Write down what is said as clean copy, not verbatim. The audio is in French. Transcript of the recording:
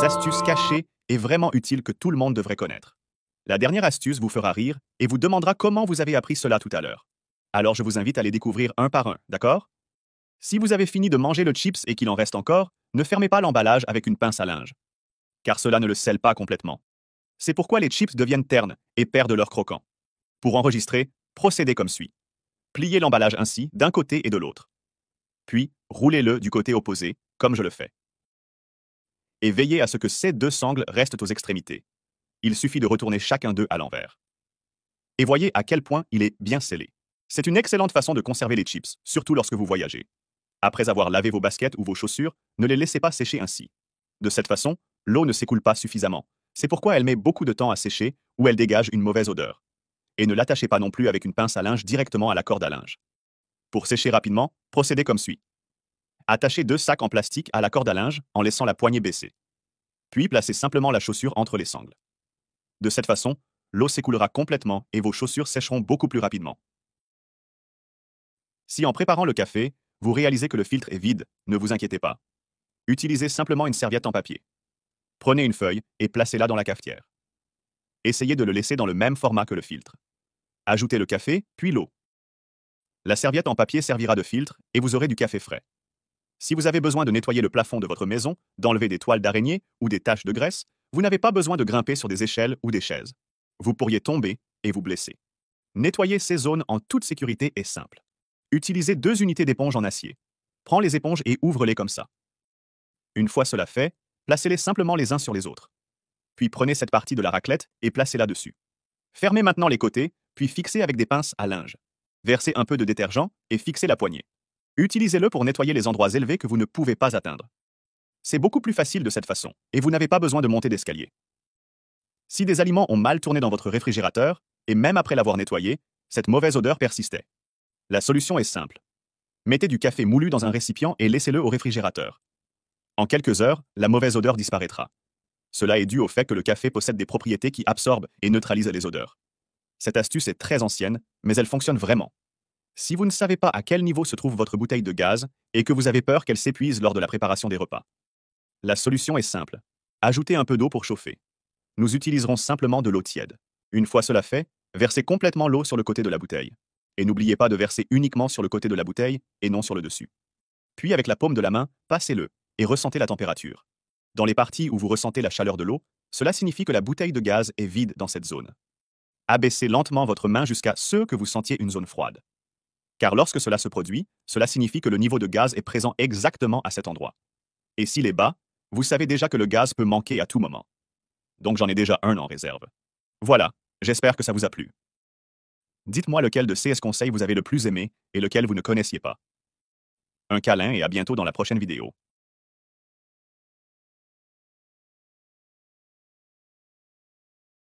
des astuces cachées et vraiment utiles que tout le monde devrait connaître. La dernière astuce vous fera rire et vous demandera comment vous avez appris cela tout à l'heure. Alors je vous invite à les découvrir un par un, d'accord? Si vous avez fini de manger le chips et qu'il en reste encore, ne fermez pas l'emballage avec une pince à linge, car cela ne le scelle pas complètement. C'est pourquoi les chips deviennent ternes et perdent leur croquant. Pour enregistrer, procédez comme suit. Pliez l'emballage ainsi d'un côté et de l'autre. Puis, roulez-le du côté opposé, comme je le fais. Et veillez à ce que ces deux sangles restent aux extrémités. Il suffit de retourner chacun d'eux à l'envers. Et voyez à quel point il est bien scellé. C'est une excellente façon de conserver les chips, surtout lorsque vous voyagez. Après avoir lavé vos baskets ou vos chaussures, ne les laissez pas sécher ainsi. De cette façon, l'eau ne s'écoule pas suffisamment. C'est pourquoi elle met beaucoup de temps à sécher ou elle dégage une mauvaise odeur. Et ne l'attachez pas non plus avec une pince à linge directement à la corde à linge. Pour sécher rapidement, procédez comme suit. Attachez deux sacs en plastique à la corde à linge en laissant la poignée baissée. Puis placez simplement la chaussure entre les sangles. De cette façon, l'eau s'écoulera complètement et vos chaussures sécheront beaucoup plus rapidement. Si en préparant le café, vous réalisez que le filtre est vide, ne vous inquiétez pas. Utilisez simplement une serviette en papier. Prenez une feuille et placez-la dans la cafetière. Essayez de le laisser dans le même format que le filtre. Ajoutez le café, puis l'eau. La serviette en papier servira de filtre et vous aurez du café frais. Si vous avez besoin de nettoyer le plafond de votre maison, d'enlever des toiles d'araignée ou des taches de graisse, vous n'avez pas besoin de grimper sur des échelles ou des chaises. Vous pourriez tomber et vous blesser. Nettoyer ces zones en toute sécurité est simple. Utilisez 2 unités d'éponge en acier. Prends les éponges et ouvre-les comme ça. Une fois cela fait, placez-les simplement les uns sur les autres. Puis prenez cette partie de la raclette et placez-la dessus. Fermez maintenant les côtés, puis fixez avec des pinces à linge. Versez un peu de détergent et fixez la poignée. Utilisez-le pour nettoyer les endroits élevés que vous ne pouvez pas atteindre. C'est beaucoup plus facile de cette façon, et vous n'avez pas besoin de monter d'escalier. Si des aliments ont mal tourné dans votre réfrigérateur, et même après l'avoir nettoyé, cette mauvaise odeur persistait. La solution est simple. Mettez du café moulu dans un récipient et laissez-le au réfrigérateur. En quelques heures, la mauvaise odeur disparaîtra. Cela est dû au fait que le café possède des propriétés qui absorbent et neutralisent les odeurs. Cette astuce est très ancienne, mais elle fonctionne vraiment. Si vous ne savez pas à quel niveau se trouve votre bouteille de gaz et que vous avez peur qu'elle s'épuise lors de la préparation des repas, la solution est simple. Ajoutez un peu d'eau pour chauffer. Nous utiliserons simplement de l'eau tiède. Une fois cela fait, versez complètement l'eau sur le côté de la bouteille. Et n'oubliez pas de verser uniquement sur le côté de la bouteille et non sur le dessus. Puis avec la paume de la main, passez-le et ressentez la température. Dans les parties où vous ressentez la chaleur de l'eau, cela signifie que la bouteille de gaz est vide dans cette zone. Abaissez lentement votre main jusqu'à ce que vous sentiez une zone froide. Car lorsque cela se produit, cela signifie que le niveau de gaz est présent exactement à cet endroit. Et s'il est bas, vous savez déjà que le gaz peut manquer à tout moment. Donc j'en ai déjà un en réserve. Voilà, j'espère que ça vous a plu. Dites-moi lequel de ces conseils vous avez le plus aimé et lequel vous ne connaissiez pas. Un câlin et à bientôt dans la prochaine vidéo.